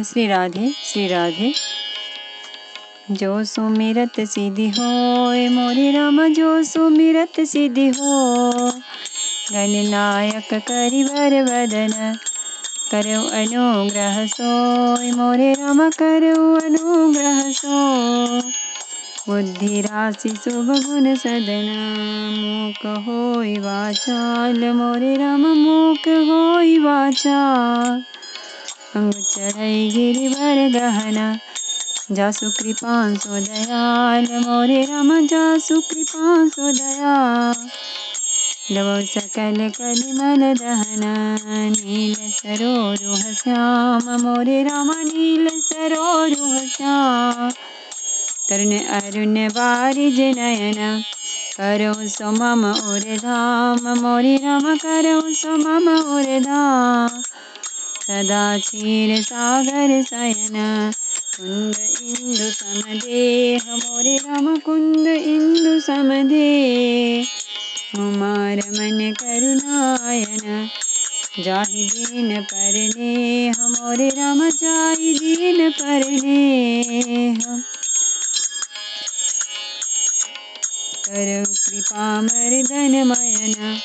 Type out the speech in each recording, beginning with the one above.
श्री राधे श्री राधे। जो सुमिरत सिद्धि होय मोरे राम, जो सुमिरत सिद्धि हो। गणनायक करिवर वदन, करो अनुग्रह सोय मोरे राम, करो अनुग्रह सो। बुद्धि राशि शुभ गुण सदना, मूक होई वाचाल मोरे राम, मूक होई वाचाल। अंग चढ़ई गिरिवर गहना, जासु कृपा सो दयाल मोरे राम, जासु कृपा सो दयाल। लवौ सकल कलिमल दहना, नील सरोरुह श्याम मोरे राम, नील सरोरुह श्याम। तरुण अरुण बारिज नयन, करो सो मम उर धाम मोरे राम, करो सो मम उर धाम। सदा क्षीर सागर शयन, कुंद इंदु समदेह मोरे राम, कुंद इंदु समदेह। उमा रमन करुणायन, जाहि दीन परनेह मोरे राम, जाहि दीन परनेह। करौ कृपा मर्दन मयन,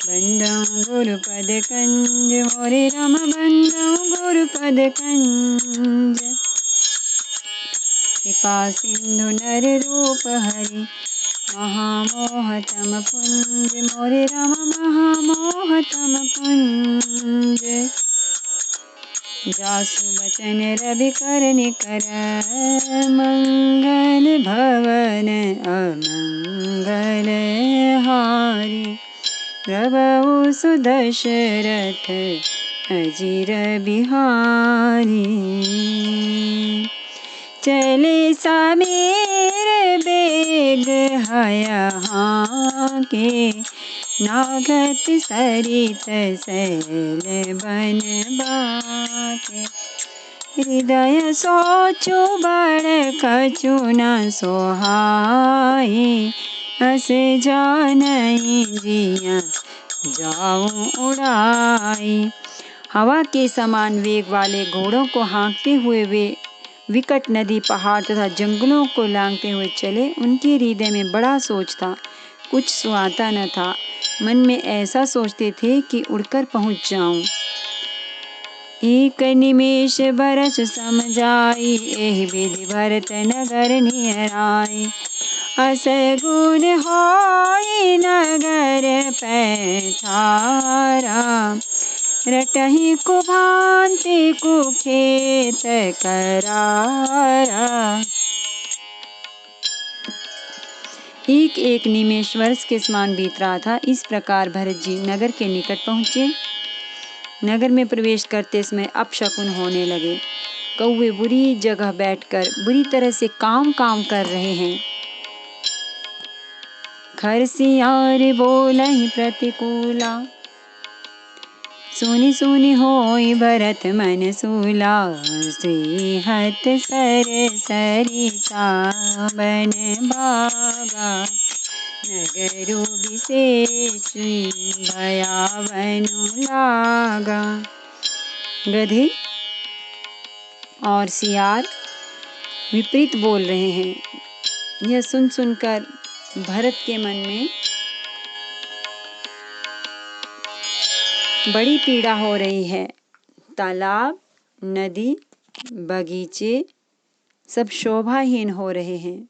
बंदौ गुरुपद कंज मोरे राम, बंदौ गुरुपद कंज। कृपा सिंधु नर रूप हरि, महामोहतम पुंज मोरे राम, महामोहतम पुंज। जासु बचन रवि कर निकर, मंगल भवन अमंगल हारी। प्रभु सुदशरथ अजिर बिहारी, चले समीर बेग हया के। नागत सरित सैल बन बाके, हृदय सोचु बड़ कछु न सोहाई। अस जानई जिया जाऊं उड़ाई। हवा के समान वेग वाले घोड़ों को हाँकते हुए वे विकट नदी, पहाड़ तथा जंगलों को लांघते हुए चले। उनके हृदय में बड़ा सोच था, कुछ सुहाता न था। मन में ऐसा सोचते थे कि उड़कर पहुंच जाऊं। एक निमेष बरस सम जाई, एहि विधि भरत नगर नियर आई। अस गुण होई नगर पैठारा, रटहि कुभांति कुखेत करारा। एक एक निमेष वर्ष के समान बीत रहा था। इस प्रकार भरत जी नगर के निकट पहुंचे। नगर में प्रवेश करते समय अपशकुन होने लगे। कौवे बुरी जगह बैठकर बुरी तरह से काम कर रहे हैं। खरसियार बोलहि प्रतिकूला, सुनि सुनि होई भरत मन सूला। सिंहत सर सरिता बन भागा, नगरु विशेष भयावनु लागा। गधे और सियार विपरीत बोल रहे हैं। यह सुन सुनकर भरत के मन में बड़ी पीड़ा हो रही है। तालाब, नदी, बगीचे सब शोभाहीन हो रहे हैं।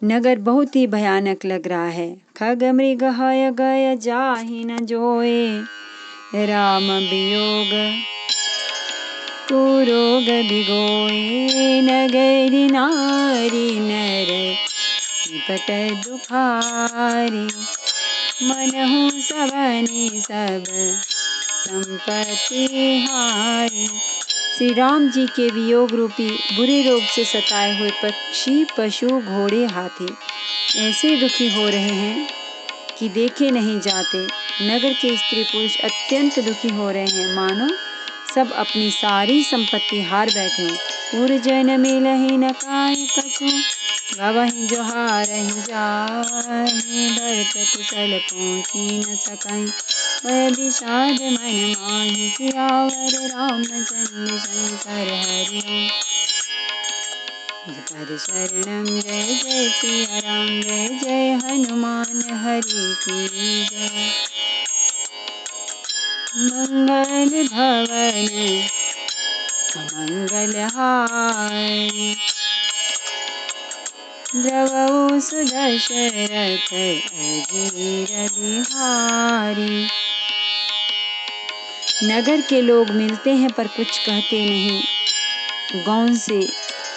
नगर बहुत ही भयानक लग रहा है। खग मृग हय गय जाहि न जोए, राम वियोग कुरोग बिगोए। नगरी नारी नर निपट दुखारी, मनहु सबनि सब संपत्ति हारी। श्री राम जी के वियोग रूपी बुरे रोग से सताए हुए पक्षी, पशु, घोड़े, हाथी ऐसे दुखी हो रहे हैं कि देखे नहीं जाते। नगर के स्त्री पुरुष अत्यंत दुखी हो रहे हैं, मानो सब अपनी सारी संपत्ति हार बैठे हों। पुरजन मिलहि न काई कछु, गवहीं जोहारहीं जाहि, भरत कुशल पहुँची न सकहीं, वह विषाद मन माहि, सियावर रामचंद्र शंकर हरि ओम। पद शरणम जय जय सिया राम, जय जय हनुमान हरि की जय। मंगल भवन मंगल हारी, द्रवहु सुदशरथ अजीर बिहारी। नगर के लोग मिलते हैं पर कुछ कहते नहीं, गौन से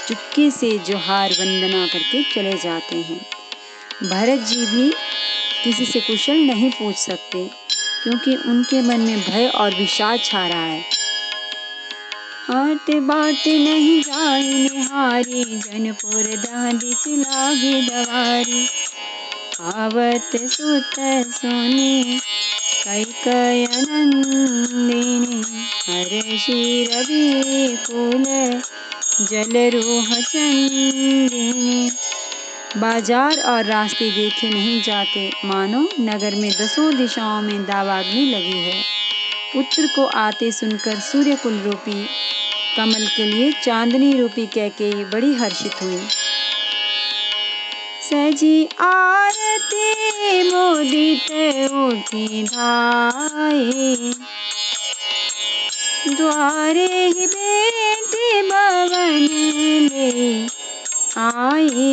चुपके से जोहार वंदना करके चले जाते हैं। भरत जी भी किसी से कुशल नहीं पूछ सकते, क्योंकि उनके मन में भय और विषाद छा रहा है। हाट बाट नहीं जाई निहारी, जनपुर दांदिस लागी दवारी। आवत सुत सुनी कैकय नंदिनी, हर्षि रवि कुल जलरोह चंदिनी। बाजार और रास्ते देखे नहीं जाते, मानो नगर में 10 दिशाओं में दावाग्नि लगी है। पुत्र को आते सुनकर सूर्यकुल रूपी कमल के लिए चांदनी रूपी कैकेयी बड़ी हर्षित हुई। सजी आरती मुदित उठी धाये, द्वारे ही बेटी भवन ले आए।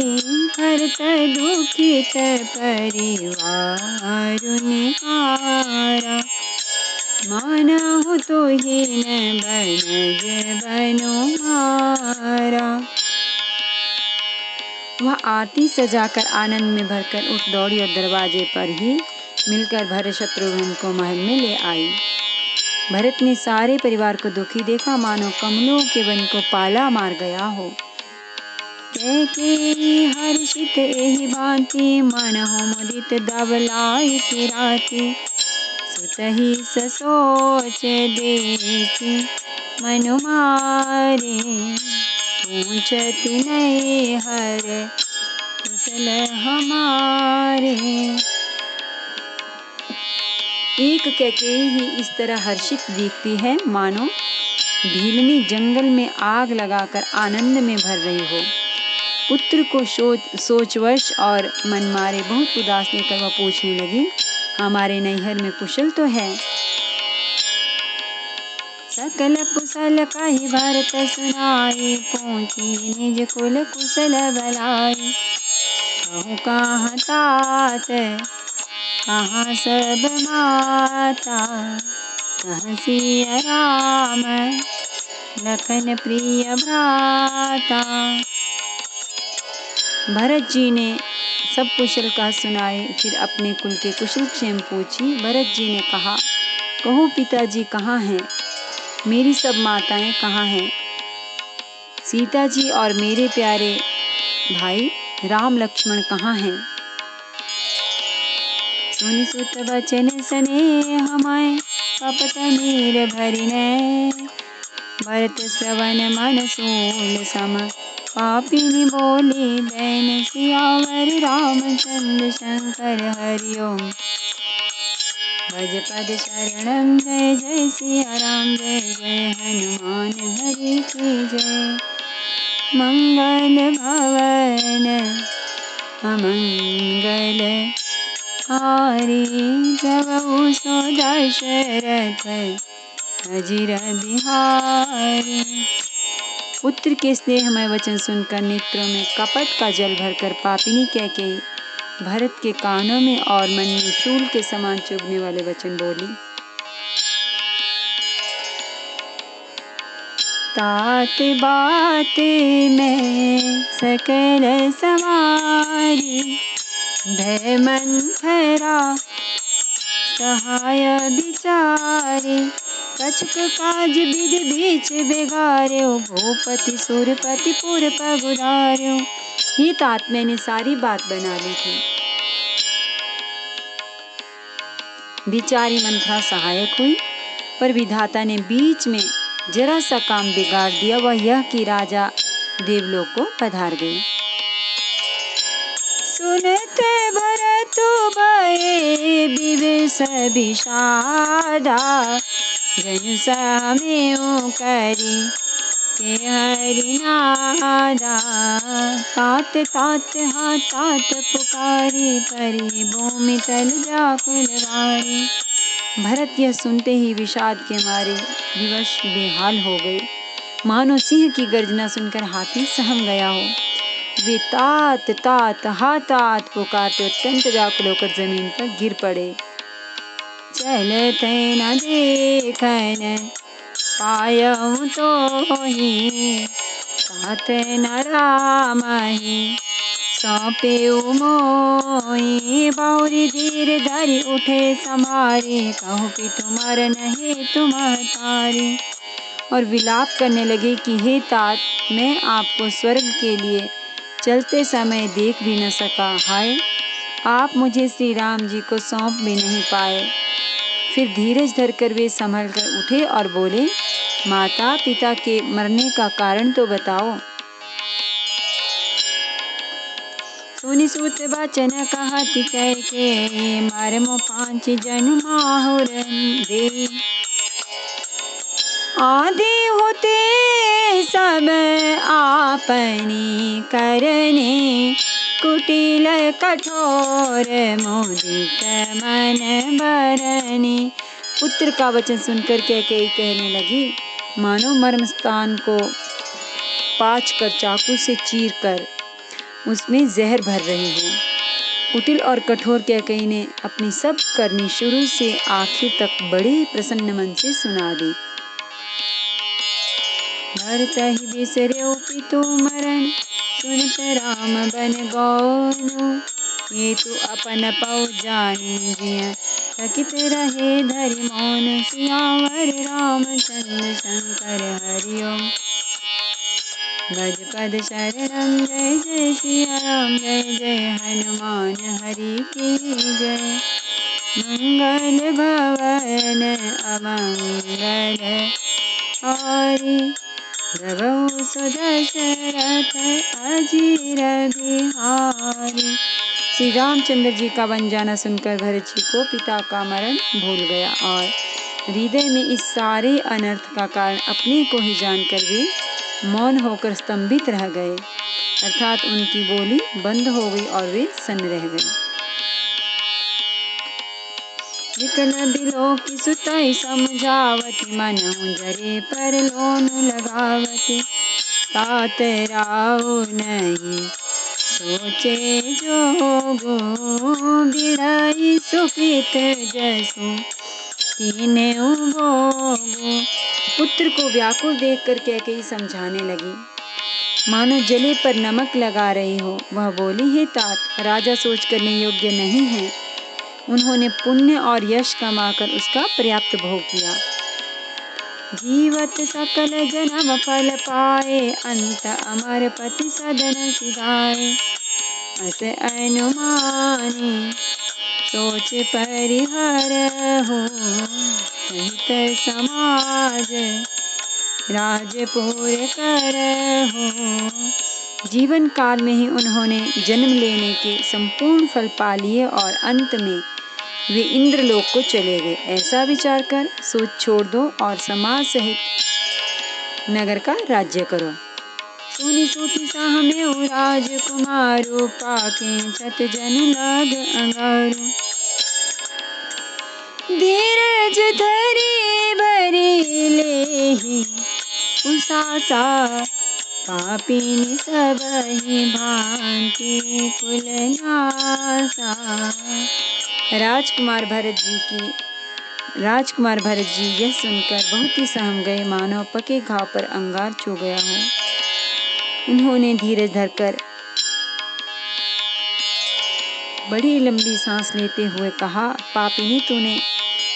भरत दुखित परिवार निहारा, मानहु तुहिन बनज बनु मारा। वह आरती सजाकर आनंद में भरकर उठ दौड़ी और दरवाजे पर ही मिलकर भरत शत्रुघ्न को महल में ले आई। भरत ने सारे परिवार को दुखी देखा, मानो कमलों के वन को पाला मार गया हो। कैकेयी हर्षित एहि भांति, मनहु मुदित दबलाई की राति। सुतहि ससोच देखी मनु मारे, पूछति नहीं हर कुशल हमारे। एक कैकेयी ही इस तरह हर्षित दिखती है, मानो भीलनी जंगल में आग लगाकर आनंद में भर रही हो। पुत्र को सोचवश और मन मारे बहुत उदास लेकर वह पूछने लगी, हमारे नैहर में कुशल तो है? सकल कुशल कहि भरत सुनाई, पहुँची निज कुल कुशल बलाई। कहूँ कहाँ तात कहाँ सब माता, कहाँ सिया राम लखन प्रिय भ्राता। भरत जी ने सब कुशल का सुनाए, फिर अपने कुल के कुशल क्षेम पूछी। भरत जी ने कहा, कहूँ पिताजी कहाँ हैं? मेरी सब माताएं कहाँ हैं? सीता जी और मेरे प्यारे भाई राम लक्ष्मण कहाँ हैं? सुनि सुत बचन स्नेह हमाय, कपट नीर भरिनै। भरत श्रवण मन सूल सम, पापिनी बोली बैन। सियावर रामचंद्र शंकर हरि ओम। भज पद शरणम जय जय सिया राम, जय जय हनुमान हरि की जय। मंगल भवन अमंगल हारी, द्रवहु सो दशरथ अजीर बिहारी। पुत्र के स्नेहमय वचन सुनकर नेत्रों में कपट का जल भरकर पापिनी कैकेयी भरत के कानों में और मन में शूल के समान चुभने वाले वचन बोली। तात बात में सकल सवारी, भय मंथरा सहाय बिचारे। कछुक काज विधि बीच बिगाड़्यो, भूपति सुरपति पुर पगुधार्यो। ये तात मैंने सारी बात बना ली थी, बिचारी मंथरा सहायक हुई, पर विधाता ने बीच में जरा सा काम बिगाड़ दिया। वह यह कि राजा देवलोक को पधार गए। सुनत भरत भये विवश विषादा। जनु समेउ करि के हरि नादा। तात तात हा तात पुकारी परि भूमि तल व्याकुल भारी। भरत यह सुनते ही विषाद के मारे विवश बेहाल हो गए, मानो सिंह की गर्जना सुनकर हाथी सहम गया हो। वे तात तात हा तात पुकारते अत्यंत व्याकुल होकर जमीन पर गिर पड़े। चलते न देखन पायऊ तोहि, तात न रामहि सौंपेउ मोहि। बाहुरी धीर धरि उठे समारे, कहूँ पितु मरन हेतु महतारी। और विलाप करने लगे कि हे तात, मैं आपको स्वर्ग के लिए चलते समय देख भी न सका। हाय, आप मुझे श्री राम जी को सौंप भी नहीं पाए। फिर धीरज धरकर वे संभल कर उठे और बोले, माता पिता के मरने का कारण तो बताओ। सुनि सूत वचन कहत कैकेयी, मरमो 5 जनु माहुर दे। आदि होते सब आपनी करने, कुटिल कठोर मुदित मन बरने। पुत्र का वचन सुनकर कैकेयी कहने लगी, मानो मर्म स्थान को पाच कर चाकू से चीर कर उसमें जहर भर रही हो। कुटिल और कठोर कैकेयी ने अपनी सब करनी शुरू से आखिर तक बड़े प्रसन्न मन से सुना दी। भरत ही बिसर्यो पितु मरण, सुनत राम बन गौनु। हेतु अपन पौ जानी जिय, थकित रहे धरि मौन। सियावर रामचंद्र शंकर हरि ओम। गजपद शरणं जय जय सिया राम, जय जय हनुमान हरि की जय। मंगल भवन अमंगल हारी, प्रभु सुदशरथ अजीर बिहारी। श्री रामचंद्र जी का वन जाना सुनकर भरत जी को पिता का मरण भूल गया और हृदय में इस सारे अनर्थ का कारण अपने को ही जानकर वे मौन होकर स्तंभित रह गए, अर्थात उनकी बोली बंद हो गई और वे सन्न रह गए। विकल बिलोकी सुतई समझावती, मनहु जरे पर लोनु लगावती। तात राउ नहीं सोचे जोगु, बिड़ई सुपित जसु कीन्हु भोगु। पुत्र को व्याकुल देखकर कैकेयी समझाने लगी, मानो जले पर नमक लगा रही हो। वह बोली, हे तात, राजा सोच करने योग्य नहीं है। उन्होंने पुण्य और यश कमाकर उसका पर्याप्त भोग किया। जीवत सकल जन्म फल पाए, अंत अमर पति सदन सिधाए। अस अनुमानी सोच परिहर हो, सहित समाज राजपुर कर हो। जीवन काल में ही उन्होंने जन्म लेने के संपूर्ण फल पा लिए और अंत में वे इंद्रलोक को चले गए। ऐसा विचार कर सोच छोड़ दो और समाज सहित नगर का राज्य करो। सुनि सूति साहमेउ राजकुमारो, पाके छत जनु लाग अंगारो। धीरज धरि भरि लेहि उसासा, पापिनी सबहि भांति कुल नासा। राजकुमार भरत जी यह सुनकर बहुत ही सहम गए, मानो पके घाव पर अंगार छू गया हो। उन्होंने धीरज धरकर बड़ी लंबी सांस लेते हुए कहा, पापिनी, तूने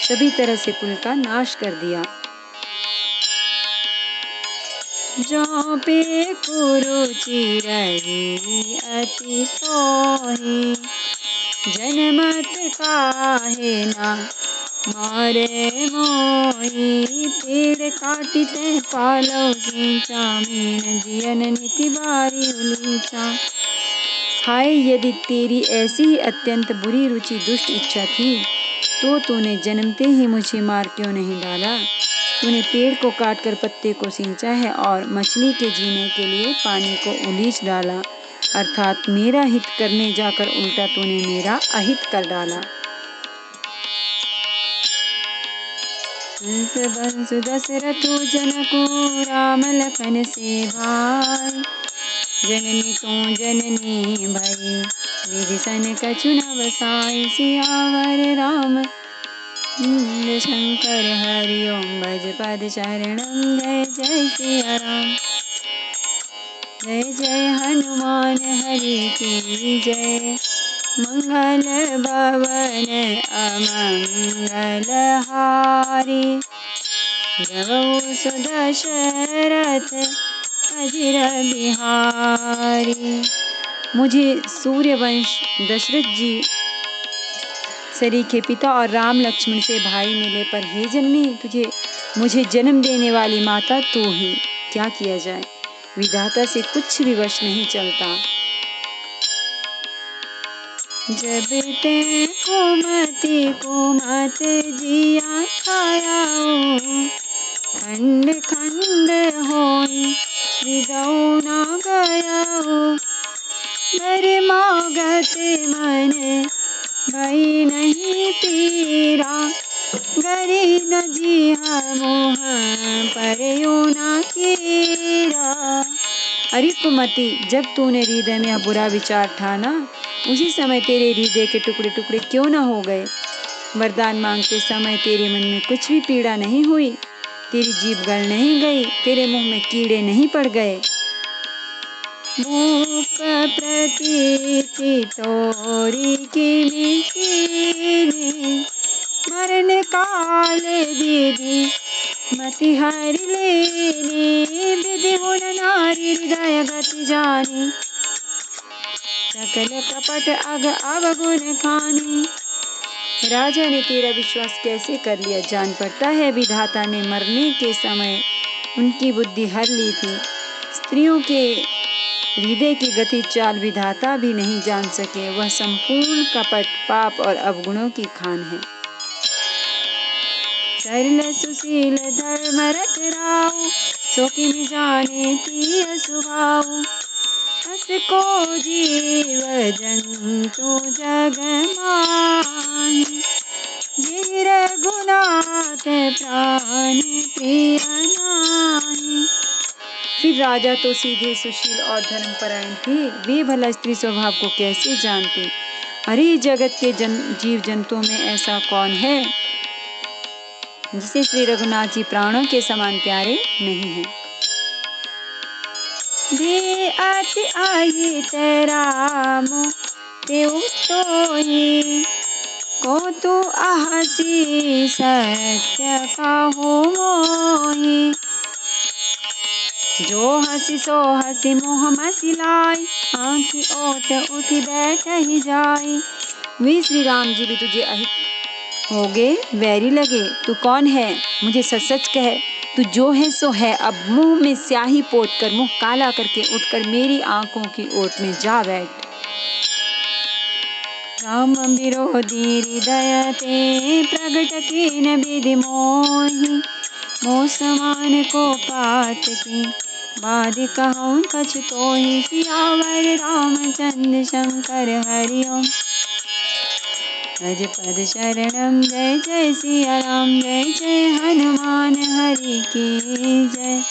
सभी तरह से कुल का नाश कर दिया। जो पे कुरुचि रही अति तोहि, जनमत काहे ना मारे मोहि। पेड़ काटिते पालौ सींचा, मीन जियन नीति बारी उलीचा। हाय, यदि तेरी ऐसी ही अत्यंत बुरी रुचि दुष्ट इच्छा थी तो तूने जन्मते ही मुझे मार क्यों नहीं डाला। तूने पेड़ को काटकर पत्ते को सींचा है और मछली के जीने के लिए पानी को उलीच डाला, अर्थात मेरा हित करने जाकर उल्टा तूने मेरा अहित कर डाला। हंस बंसु दशरथु जनको राम लखन से भाई, जननी तो जननी भई विभीषण कछु न बसाई। सियावर राम शंकर हरि ओम भज पद शरणम। जय जय सिया राम, जय जय हनुमान हरि की जय। मंगल भवन अमंगल हारी, जगौ सुदशरथ अजिर बिहारी। मुझे सूर्यवंश दशरथ जी सरीखे पिता और राम लक्ष्मण से भाई मिले, पर हे जननी मुझे जन्म देने वाली माता तू ही। क्या किया जाए, विधाता से कुछ भी वश नहीं चलता। जब ते कुमति जिया खाया, खंड खंड होई हृदय न गया। मेरे मागत मन भई नहीं पीरा, गरी न जिहा मोह परयो न कीरा। अरे कुमति, जब तूने हृदय में बुरा विचार ठाना, उसी समय तेरे हृदय के टुकड़े टुकड़े क्यों न हो गए। वरदान मांगते समय तेरे मन में कुछ भी पीड़ा नहीं हुई, तेरी जीभ गल नहीं गई, तेरे मुंह में कीड़े नहीं पड़ गए। भूख प्रतीति तोरी कीनी कीनी, मरण काल विधि मति हरि लेनी। विधि हुन नारी हृदय गति जानी, सकल कपट अग अवगुण खानी। राजा ने तेरा विश्वास कैसे कर लिया, जान पड़ता है विधाता ने मरने के समय उनकी बुद्धि हर ली थी। स्त्रियों के हृदय की गति चाल विधाता भी नहीं जान सके, वह संपूर्ण कपट पाप और अवगुणों की खान है। सरल सुशील धर्म रत राउ, सो किन जाने तिय स्वभाव। अस को जीव जंतु जग माहि, जिहि रघुनाथ प्राण प्रिय नाहि। फिर राजा तो सीधे सुशील और धर्मपरायण थे, वे भला स्त्री स्वभाव को कैसे जानते। अरे जगत के जीव जंतुओं में ऐसा कौन है जिसे श्री रघुनाथ जी प्राणों के समान प्यारे नहीं हैं। दे अति आहित राम तेउ तोहि, को तू आहसी सत्य कहु मोहि। जो हसी सो हसी मोह मसिलाई, आँखी ओट उठी बैठ ही जाई। वे श्री राम जी भी तुझे अहित हो गए, वैरी लगे। तू कौन है, मुझे सच सच कह। तू जो है सो है। अब मुंह में स्याही पोत कर, मुंह काला करके उठकर मेरी आंखों की ओट में जा बैठ। राम विरोधी हृदय ते प्रगट कीन विधि मोहि, मोह समान को पात की बाद कहूँ कछु तोहि। सियावर रामचंद्र शंकर हरि ओम भज पद शरणम। जय जय सिया राम, जय जय हनुमान हरि की जय।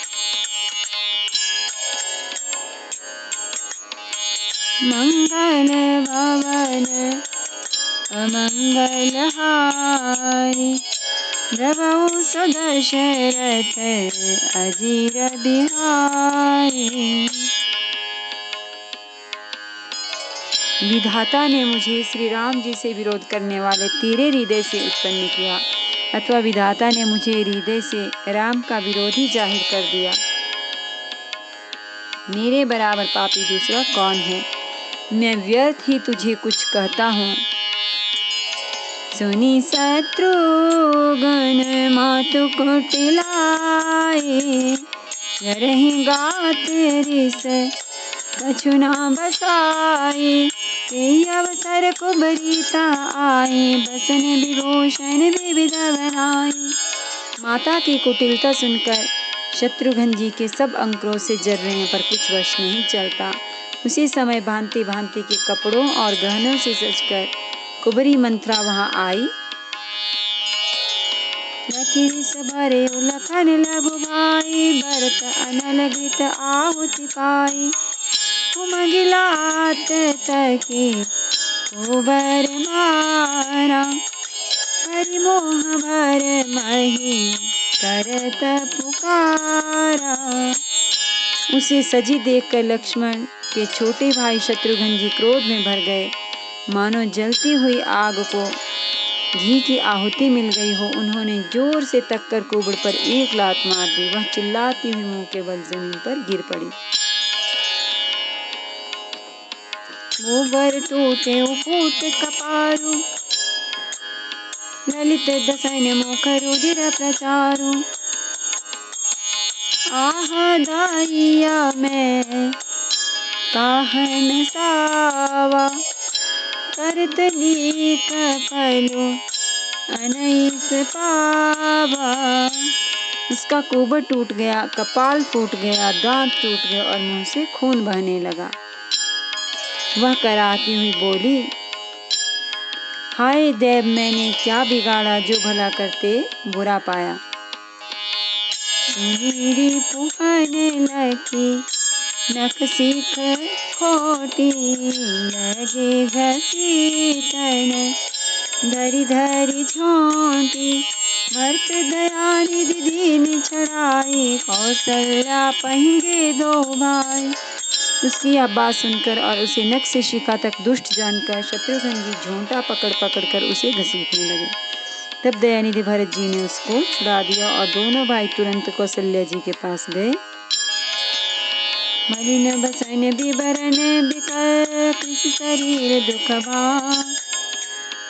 मंगल भवन अमंगल हारी, जगौ सुदशरथ अजिर बिहारी। विधाता ने मुझे श्री राम जी से विरोध करने वाले तेरे हृदय से उत्पन्न किया, अथवा विधाता ने मुझे हृदय से राम का विरोधी जाहिर कर दिया। मेरे बराबर पापी दूसरा कौन है। मैं व्यर्थ ही तुझे कुछ कहता हूँ। सुनी शत्रुघ्न मातु कुटिलाए, जरहि गात रिस कछु ना बसाई, के अवसर कुबरीता आई, बसन विभूषण विविध बनाई। माता की कुटिलता सुनकर शत्रुघ्न जी के सब अंग क्रोध से जल रहे हैं, पर कुछ वश नहीं चलता। उसी समय भांति भांति के कपड़ों और गहनों से सजकर कुबरी मंत्रा वहां आई। लकीस भरे लखन लघु भाई, भरत अनल घृत आहुति पाई। उमगिलात तकी कुबर मारा, परिमोह भर मही करत पुकारा। उसे सजी देखकर लक्ष्मण के छोटे भाई शत्रुघ्न जी क्रोध में भर गए, मानो जलती हुई आग को घी की आहुति मिल गई हो। उन्होंने जोर से तक कर कुबड़ पर एक लात मार दी। वह चिल्लाती हुई मुंह के बल जमीन पर गिर पड़ी। कुबड़ टूटे फूट कपारू, ललित दसन मुख रुधिर प्रचारु। आह दाइया मैं काहन सावा, करत नीक फलो अनैस पावा। उसका कुबड़ टूट गया, कपाल फूट गया, दांत टूट गए और मुंह से खून बहने लगा। वह कराहती हुई बोली, हाय देव, मैंने क्या बिगाड़ा जो भला करते बुरा पाया। पुहन लकी नख सीख खोटी, लगे घसीटन धरी धरी झोंटी। भरत दयानिधि दीन छड़ाई, कौशल्या पहेंगे दो भाई। उसकी यह बात सुनकर और उसे नख से शिखा तक दुष्ट जानकर शत्रुघ्न जी झोंटा पकड़ पकड़ कर उसे घसीटने लगे। तब दयानिधि भरत जी ने उसको छुड़ा दिया और दोनों भाई तुरंत कौशल्या जी के पास गए। मलिन बसन विवरण विकल, कृषि शरीर दुख भा।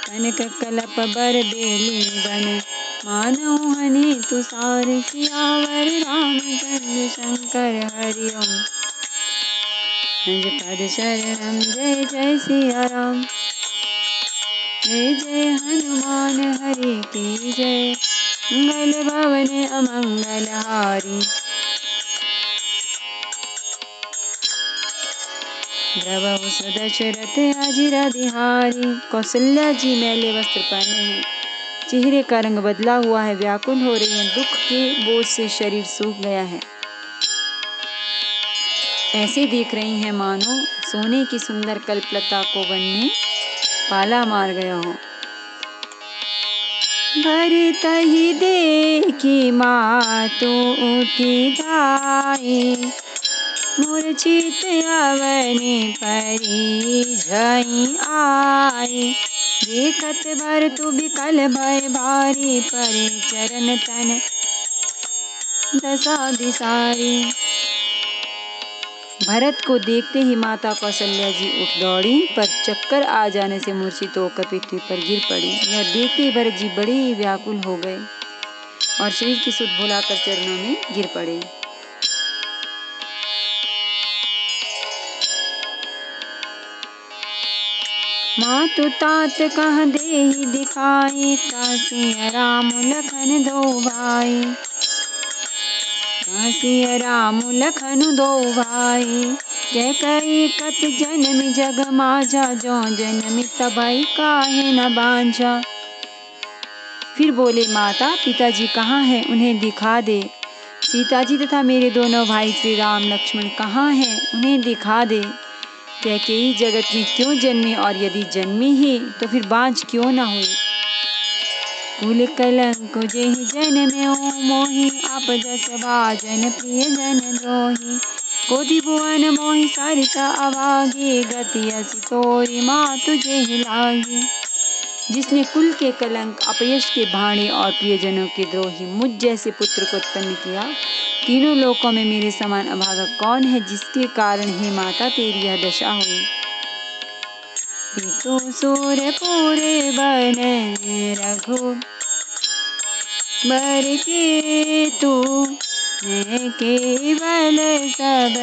कनक कलप बर बेली बन, मानव हनि तुषार। सियावर रामचंद्र शंकर हरिओम, निज पद शरणम। जय जय सिया राम, जय जय हनुमान हरि की जय। मंगल भवन अमंगल हारी, द्रवहु सुदशरथ अजिर बिहारी। कौशल्या जी मैले वस्त्र पहने हैं, चेहरे का रंग बदला हुआ है, व्याकुल हो रही है, दुख के बोझ से शरीर सूख गया है। ऐसे देख रही हैं मानो सोने की सुंदर कल्पलता को वन में पाला मार गया हो। भरत ही देखी मातु उठी धाई, मूर्छित अवनि परी झई आई। देखत भरतु विकल भय भारी, परे चरण तन दशा दिसारी। भरत को देखते ही माता कौशल्या जी उठ दौड़ी, पर चक्कर आ जाने से मूर्छित होकर पृथ्वी पर गिर पड़ी। यह देखते ही भरत जी बड़े ही व्याकुल हो गए और शरीर की सुध भुलाकर चरणों में गिर पड़े। मातु तात कह देहि दिखाई, कासिया राम लखन दो भाई। कासिया राम लखन दो भाई, कैकई कत जनमी जग माझा। जो जनमी तबई काहे न बांझा। फिर बोले, माता पिताजी कहाँ हैं, उन्हें दिखा दे। सीता जी तथा मेरे दोनों भाई श्री राम लक्ष्मण कहाँ हैं, उन्हें दिखा दे। कैकेयी जगत में क्यों जन्मी, और यदि जन्मी ही तो फिर बांझ क्यों न हुई। कुल कलंक जेहि जन्म्यो मोहि, आप जस भाजन प्रिय जन द्रोही। कोटि भुवन मोहि सरिसा अभागी, गति असी तोरि मातु जेहि लागी। जिसने कुल के कलंक, अपयश के भाणे और प्रियजनों के द्रोही मुझ जैसे पुत्र को उत्पन्न किया, तीनों लोकों में मेरे समान अभागा कौन है, जिसके कारण हे माता तेरी यह दशा हुई। तो सूर्य पूरे बन रघु बर के तू, मैं केवल सब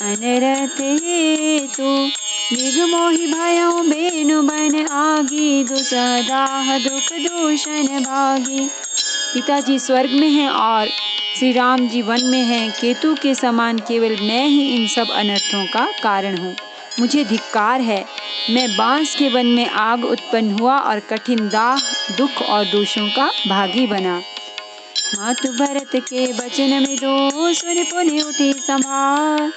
अनरत हेतु मृग मोहि भयउ बेनु बन आगी दुसदाह दुख दूषण भागी। पिताजी स्वर्ग में हैं और श्री राम जी वन में हैं। केतु के समान केवल मैं ही इन सब अनर्थों का कारण हूँ। मुझे धिक्कार है। मैं बांस के वन में आग उत्पन्न हुआ और कठिन दाह दुख और दोषों का भागी बना। मातु भरत के बचन में दो सुन पुनि उठी संभार।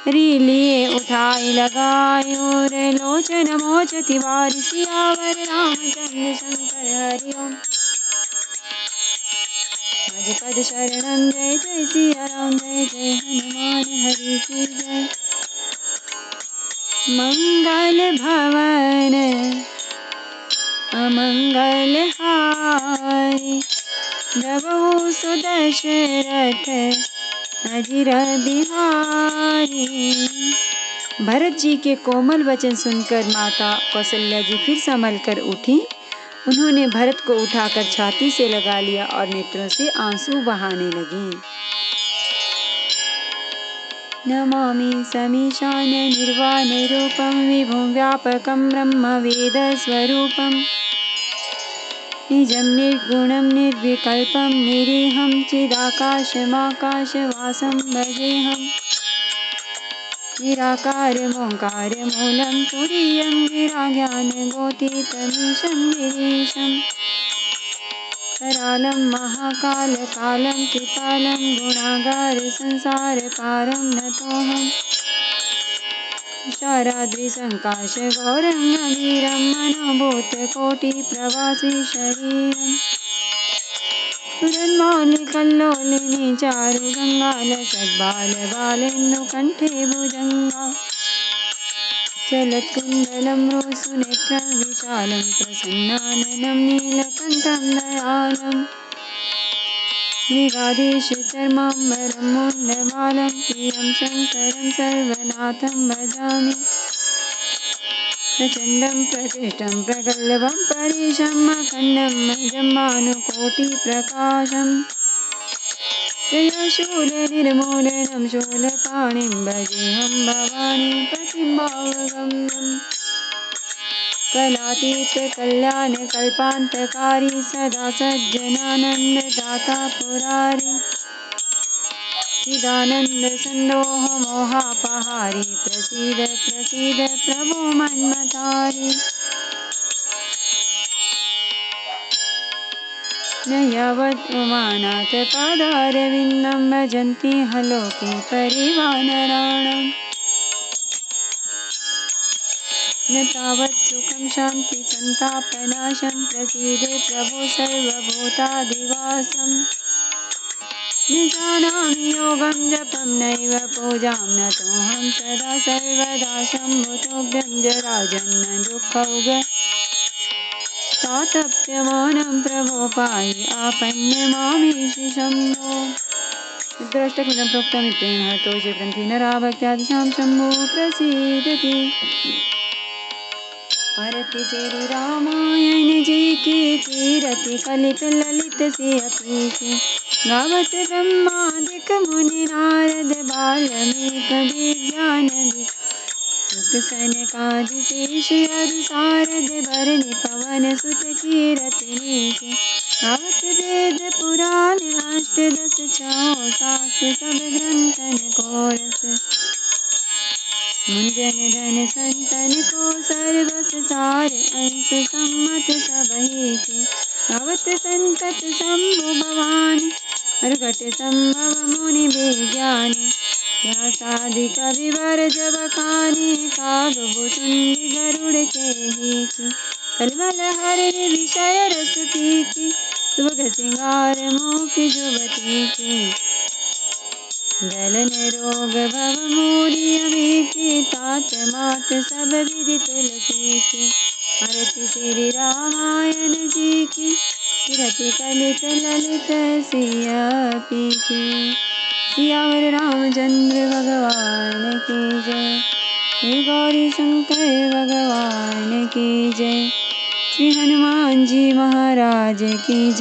लिए उठाई लगाई और लोचन मोचति वार। सियावर रामचंद्र शंकर हरि ओम। आज पद शरणम जय जय सिया राम जय जय हनुमान हरि की जय। मंगल भवन अमंगल हारी प्रभु सुदशरथ अजिर बिहारी। भरत जी के कोमल वचन सुनकर माता कौशल्या जी फिर संभल कर उठी। उन्होंने भरत को उठाकर छाती से लगा लिया और नेत्रों से आंसू बहाने लगी। नमामि समीशान निर्वाण रूपम विभुं व्यापकं ब्रह्म वेद स्वरूपम। निजं निर्गुणं निर्विकल्पं निरीहं चिदाकाशमाकाशवासं भजेऽहम्। निराकारमोङ्कार मूलं तुरीयं गिराज्ञानगोतीतमीशं गिरीशम्। करालं महाकालकालं कृपालं गुणागार संसारपारं नतोऽहम्। शाराद्रिसङ्काश गौरङ्गवीरं मनोभूतकोटिप्रवासी शरीरम्। पुरन्मौलिकल्लोलिनी चारुगङ्गालसद्बालबालेन्दुकण्ठे भुजङ्गा। चलत्कुण्डलं रोसुनेत्रं विशालं प्रसन्नाननं नीलकण्ठं दयालं। मृगाधीशचर्माम्बरं मुण्डमालं प्रियं शङ्करं सर्वनाथं भजामि। प्रचण्डं प्रकृष्टं प्रगल्भं परेशम् अखण्डं जम्बानुकोटिप्रकाशम्। जयशूलनिर्मूलनं शूलपाणिं भजेऽहं भवानी प्रतिभावगम्यम्। कलातीतकल्याणकल्पान्तकारी सदा सज्जनानन्ददाता पुरारी। चिदानन्दसन्दोहमोहापहारी प्रसीद प्रसीद प्रभो मन्मथारी। न यावत् उमानाथ पादारविन्दं भजन्ति लोके परिवानराणाम्। न तावत् सुखं शान्ति सन्तापनाशं प्रसीदे प्रभो सर्वभूतादिवासम्। न जानामि योगं जपं नैव पूजां नतोऽहं सदा सर्वदा शम्भुतोऽभ्यं जराजन्म दुःखौघ तातप्यमानं प्रभो पाहि आपन्यमामेषु शम्भो। रुद्राष्टकमिदं प्रोक्तमित्रेण हर्तोषे ग्रन्थि नरा भक्त्यादिशां शम्भो प्रसीदति। आरती श्री रामायण जी की कीरति कलित ललित से अपीति। गावत ब्रह्मादिक मुनि नारद बाल्मीक विज्ञान सुख सनकादि शेष अरि सारद भरनि पवन सुत कीरति नीति। गावत वेद पुराण अष्टदश छौ शास्त्र सब ग्रंथन को रस। मुंजन धन संतन को सर्वस सार अंश सम्मत सबहि के। गावत संतत शंभु भवानी प्रगट संभव मुनि विज्ञानी। व्यासादि कविवर जब कानी कागभुचुंडी गरुड़ के हीकी। कलमल हरिण विषय रस पीकी सुबह सिंगार मोख जुबती की। दलन रोग भव मोरी अमी की तात मात सब विधि तुलसी की। आरती श्री रामायण जी की कीरति कलित ललित सिया पी की। सियावर रामचंद्र भगवान की जय। श्री गौरी शंकर भगवान की जय। श्री हनुमान जी महाराज की जय।